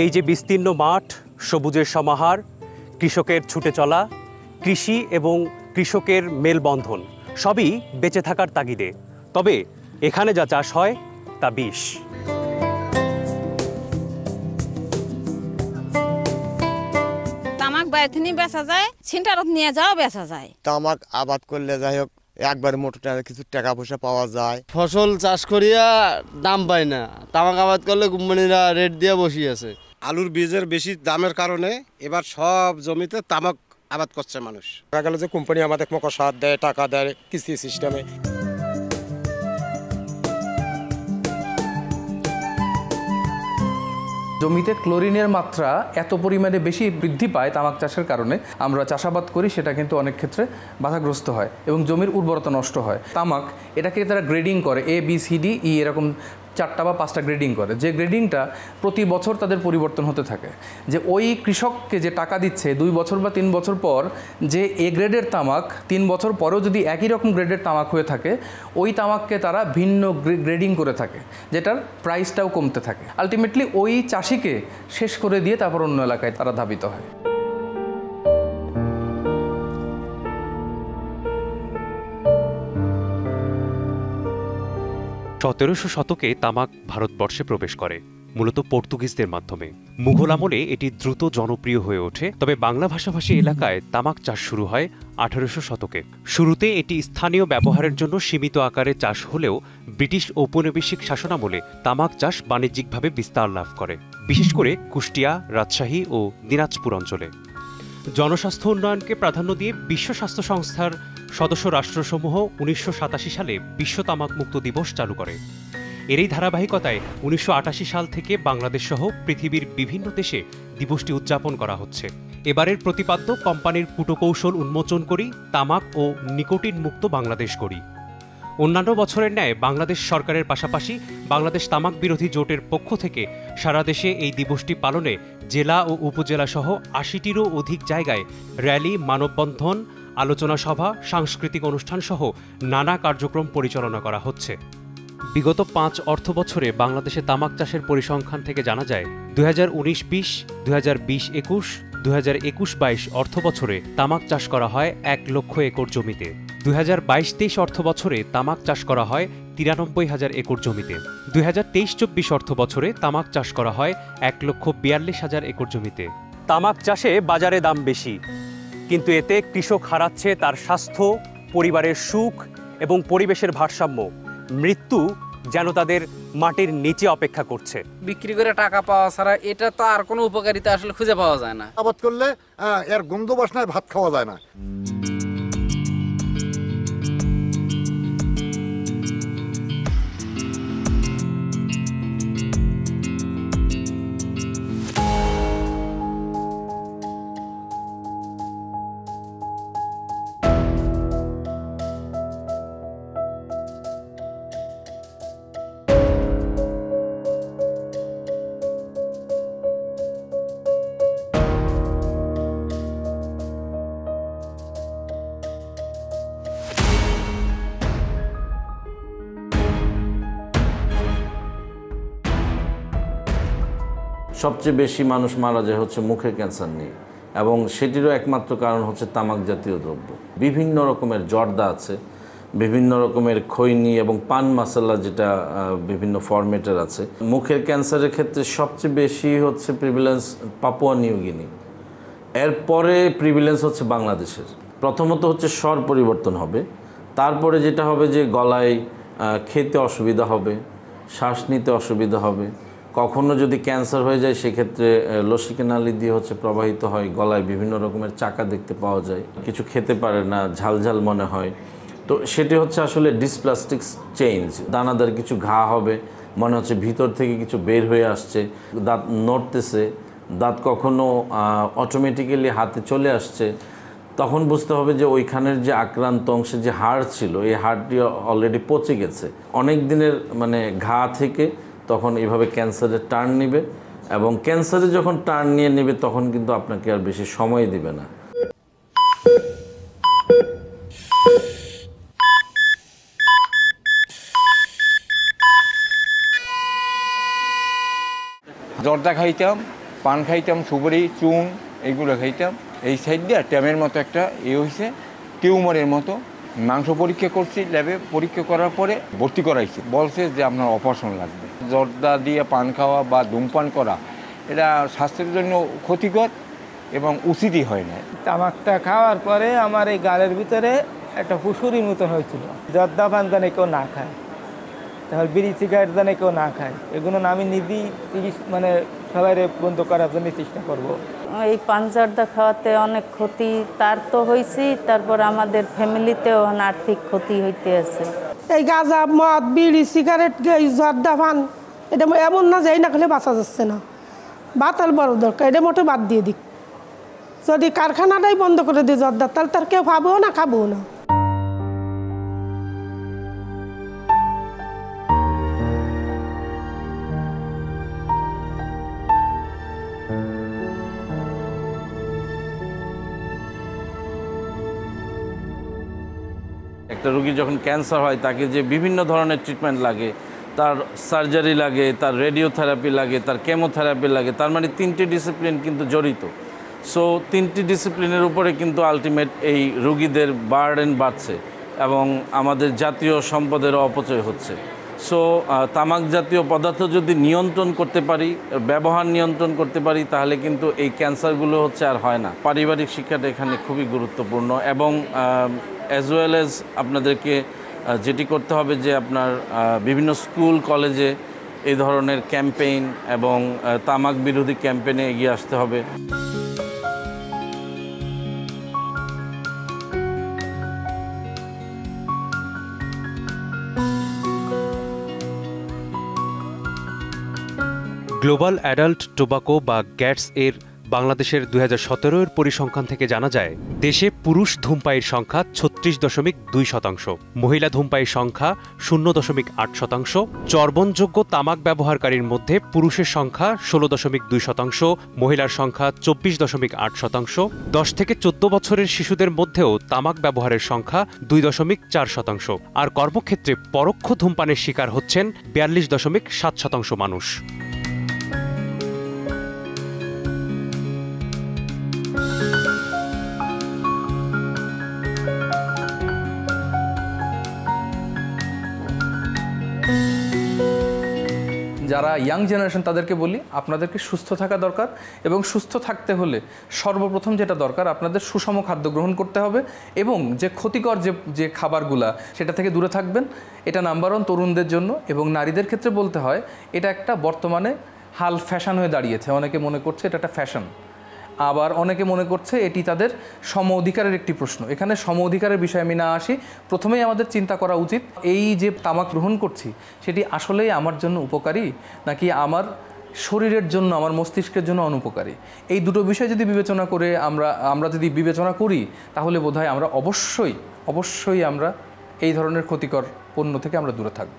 এই যে বিস্তীর্ণ মাঠ, সবুজের সমাহার, কৃষকের ছুটে চলা, কৃষি এবং কৃষকের মেলবন্ধন সবই বেঁচে থাকার তাগিদে। তবে এখানে যা চাষ হয় তা বিষ। তামাক বাইরে নিয়ে বেচা যায়, ছিনতারত নিয়ে যাও বেচা যায়। তামাক আবাদ করলে যাই হোক একবার মোটা কিছু টাকা পয়সা পাওয়া যায়। ফসল চাষ করিয়া দাম পায় না, তামাক আবাদ করলে কোম্পানিরা রেট দিয়ে বসিয়ে আছে। আলুর বীজের বেশি দামের কারণে এবার সব জমিতে তামাক আবাদ করছে মানুষ। দেখা গেল যে কোম্পানি আমাদের সার দেয়, টাকা দেয় কিস্তি সিস্টেমে। জমিতে ক্লোরিনের মাত্রা এত পরিমাণে বেশি বৃদ্ধি পায় তামাক চাষের কারণে, আমরা চাষাবাদ করি সেটা কিন্তু অনেক ক্ষেত্রে বাধাগ্রস্ত হয় এবং জমির উর্বরতা নষ্ট হয়। তামাক এটাকে তারা গ্রেডিং করে, A B C D E এরকম 4টা বা 5টা গ্রেডিং করে, যে গ্রেডিংটা প্রতি বছর তাদের পরিবর্তন হতে থাকে। যে ওই কৃষককে যে টাকা দিচ্ছে 2 বছর বা 3 বছর পর, যে A গ্রেডের তামাক 3 বছর পরেও যদি একই রকম গ্রেডের তামাক হয়ে থাকে, ওই তামাককে তারা ভিন্ন গ্রেডিং করে থাকে, যেটার প্রাইসটাও কমতে থাকে। আলটিমেটলি ওই চাষিকে শেষ করে দিয়ে তারপর অন্য এলাকায় তারা ধাবিত হয়। সতেরোশো শতকে তামাক ভারতবর্ষে প্রবেশ করে, মূলত পর্তুগিজদের মাধ্যমে। মুঘল আমলে এটি দ্রুত জনপ্রিয় হয়ে ওঠে, তবে বাংলা ভাষাভাষী এলাকায় তামাক চাষ শুরু হয় 1800 শতকে। শুরুতে এটি স্থানীয় ব্যবহারের জন্য সীমিত আকারে চাষ হলেও ব্রিটিশ ঔপনিবেশিক শাসনামলে তামাক চাষ বাণিজ্যিকভাবে বিস্তার লাভ করে, বিশেষ করে কুষ্টিয়া, রাজশাহী ও দিনাজপুর অঞ্চলে। জনস্বাস্থ্য উন্নয়নকে প্রাধান্য দিয়ে বিশ্ব স্বাস্থ্য সংস্থার সদস্য রাষ্ট্রসমূহ 1987 সালে বিশ্ব তামাকমুক্ত দিবস চালু করে। এরই ধারাবাহিকতায় 1988 সাল থেকে বাংলাদেশ সহ পৃথিবীর বিভিন্ন দেশে দিবসটি উদযাপন করা হচ্ছে। এবারের প্রতিপাদ্য কোম্পানির কূটকৌশল উন্মোচন করি, তামাক ও নিকোটিন মুক্ত বাংলাদেশ গড়ি। অন্যান্য বছরের ন্যায় বাংলাদেশ সরকারের পাশাপাশি বাংলাদেশ তামাক বিরোধী জোটের পক্ষ থেকে সারা দেশে এই দিবসটি পালনে জেলা ও উপজেলা সহ 80টিরও অধিক জায়গায় র্যালি, মানববন্ধন, আলোচনা সভা, সাংস্কৃতিক অনুষ্ঠান সহ নানা কার্যক্রম পরিচালনা করা হচ্ছে। বিগত 5 অর্থবছরে বাংলাদেশে তামাক চাষের পরিসংখ্যান থেকে জানা যায় 2019-20, 2020-21, 2021-22 অর্থবছরে তামাক চাষ করা হয় 1 লক্ষ একর জমিতে। 2022-23 অর্থবছরে তামাক চাষ করা হয় 93,000 একর জমিতে। 2023-24 অর্থবছরে তামাক চাষ করা হয় 1,42,000 একর জমিতে। তামাক চাষে বাজারে দাম বেশি, কিন্তু এতে কৃষক হারাচ্ছে তার স্বাস্থ্য, পরিবারের সুখ এবং পরিবেশের ভারসাম্য। মৃত্যু যেন তাদের মাটির নিচে অপেক্ষা করছে। বিক্রি করে টাকা পাওয়া ছাড়া এটা তো আর কোনো উপকারিতা আসলে খুঁজে পাওয়া যায় না। আবাদ করলে এর গন্ধ বাসনায় ভাত খাওয়া যায় না। সবচেয়ে বেশি মানুষ মারা যায় হচ্ছে মুখের ক্যান্সার নিয়ে, এবং সেটিরও একমাত্র কারণ হচ্ছে তামাক জাতীয় দ্রব্য। বিভিন্ন রকমের জর্দা আছে, বিভিন্ন রকমের খৈনি এবং পান মশলা, যেটা বিভিন্ন ফরম্যাটের আছে। মুখের ক্যান্সারের ক্ষেত্রে সবচেয়ে বেশি হচ্ছে প্রিভিলেন্স পাপুয়া নিউ গিনি, এরপরে প্রিভিলেন্স হচ্ছে বাংলাদেশের। প্রথমত হচ্ছে স্বর পরিবর্তন হবে, তারপরে যেটা হবে যে গলায় খেতে অসুবিধা হবে, শ্বাস নিতে অসুবিধা হবে। কখনো যদি ক্যান্সার হয়ে যায় সেক্ষেত্রে লসিকা নালী দিয়ে হচ্ছে প্রবাহিত হয়, গলায় বিভিন্ন রকমের চাকা দেখতে পাওয়া যায়, কিছু খেতে পারে না, ঝালঝাল মনে হয়। তো সেটি হচ্ছে আসলে ডিসপ্লাস্টিক চেঞ্জ। দানাদার কিছু ঘা হবে, মনে হচ্ছে ভিতর থেকে কিছু বের হয়ে আসছে, দাঁত নড়তেছে, দাঁত কখনো অটোমেটিক্যালি হাতে চলে আসছে। তখন বুঝতে হবে যে ওইখানের যে আক্রান্ত অংশে যে হাড় ছিল, এই হাড়টি অলরেডি পচে গেছে অনেক দিনের ঘা থেকে। তখন এইভাবে ক্যান্সারের টার্ন নেবে, এবং ক্যান্সারে যখন টার্ন নিয়ে নেবে তখন কিন্তু আপনাকে আর বেশি সময় দিবে না। জর্দা খাইতাম, পান খাইতাম, সুপারি, চুন এইগুলো খাইতাম। এই সাইড দিয়ে ট্যামের মতো একটা হয়েছে, টিউমারের মতো। মাংস পরীক্ষা করছি, ল্যাবে পরীক্ষা করার পরে ভর্তি করাইছি। বলছে যে আপনার অপারেশন লাগবে। জর্দা দিয়ে পান খাওয়া বা ধূমপান করা এটা স্বাস্থ্যের জন্য ক্ষতিকর এবং উচিতই হয় না। তামাকটা খাওয়ার পরে আমার এই গালের ভিতরে একটা ফুসুরির মতন হয়েছিল। জর্দা পান জানে কেউ না খায়, তাহলে বিড়ি সিগারেট জানে কেউ না খায়, এগুলো আমি নিজেই মানে সবাই বন্ধ করার জন্য চেষ্টা করব। এই পান জর্দা খাওয়াতে অনেক ক্ষতি তার তো হয়েছি, তারপর আমাদের ফ্যামিলিতেও আর্থিক ক্ষতি হইতে আছে। এই গাঁজা, মদ, বিড়ি, সিগারেট, এই জর্দা পান, এটা এমন না যাই না খেলে বাঁচা যাচ্ছে না। বাতাল বড় দরকার, এটা মোটে বাদ দিয়ে দিক। যদি কারখানাটাই বন্ধ করে দিই জর্দা, তাহলে তার কেউ খাবো না, খাবো না। একটা রোগী যখন ক্যান্সার হয় তাকে যে বিভিন্ন ধরনের ট্রিটমেন্ট লাগে, তার সার্জারি লাগে, তার রেডিওথেরাপি লাগে, তার কেমোথেরাপি লাগে, তার মানে 3টি ডিসিপ্লিন কিন্তু জড়িত। সো 3টি ডিসিপ্লিনের উপরে কিন্তু আলটিমেট এই রোগীদের বার্ডেন বাড়ছে এবং আমাদের জাতীয় সম্পদেরও অপচয় হচ্ছে। সো তামাক জাতীয় পদার্থ যদি নিয়ন্ত্রণ করতে পারি, ব্যবহার নিয়ন্ত্রণ করতে পারি, তাহলে কিন্তু এই ক্যান্সারগুলো হচ্ছে আর হয় না। পারিবারিক শিক্ষাটা এখানে খুবই গুরুত্বপূর্ণ এবং অ্যাজ ওয়েল অ্যাজ আপনাদেরকে যেটি করতে হবে যে আপনার বিভিন্ন স্কুল কলেজে এই ধরনের ক্যাম্পেইন এবং তামাক বিরোধী ক্যাম্পেইনে এগিয়ে আসতে হবে। গ্লোবাল অ্যাডাল্ট টোবাকো বা গ্যাটস এর বাংলাদেশের 2017-এর পরিসংখ্যান থেকে জানা যায় দেশে পুরুষ ধূমপায়ীর সংখ্যা 36.2%, মহিলা ধূমপায়ীর সংখ্যা 0.8%, চর্বণযোগ্য তামাক ব্যবহারকারীর মধ্যে পুরুষের সংখ্যা 16.2%, মহিলার সংখ্যা 24.8%, 10 থেকে 14 বছরের শিশুদের মধ্যেও তামাক ব্যবহারের সংখ্যা 2.4%, আর কর্মক্ষেত্রে পরোক্ষ ধূমপানের শিকার হচ্ছেন 42.7% মানুষ। যারা ইয়াং জেনারেশন তাদেরকে বলি আপনাদেরকে সুস্থ থাকা দরকার, এবং সুস্থ থাকতে হলে সর্বপ্রথম যেটা দরকার আপনাদের সুষম খাদ্য গ্রহণ করতে হবে এবং যে ক্ষতিকর যে খাবারগুলা সেটা থেকে দূরে থাকবেন। এটা নাম্বার 1 তরুণদের জন্য, এবং নারীদের ক্ষেত্রে বলতে হয় এটা একটা বর্তমানে হাল ফ্যাশন হয়ে দাঁড়িয়েছে। অনেকে মনে করছে এটা একটা ফ্যাশন, আবার অনেকে মনে করছে এটি তাদের সম অধিকারের একটি প্রশ্ন। এখানে সম অধিকারের বিষয়ে আমি না আসি, প্রথমেই আমাদের চিন্তা করা উচিত এই যে তামাক গ্রহণ করছি সেটি আসলেই আমার জন্য উপকারী নাকি আমার শরীরের জন্য, আমার মস্তিষ্কের জন্য অনুপকারী। এই দুটো বিষয় যদি বিবেচনা করে আমরা যদি বিবেচনা করি তাহলে বোধহয় আমরা অবশ্যই আমরা এই ধরনের ক্ষতিকর পণ্য থেকে আমরা দূরে থাকব।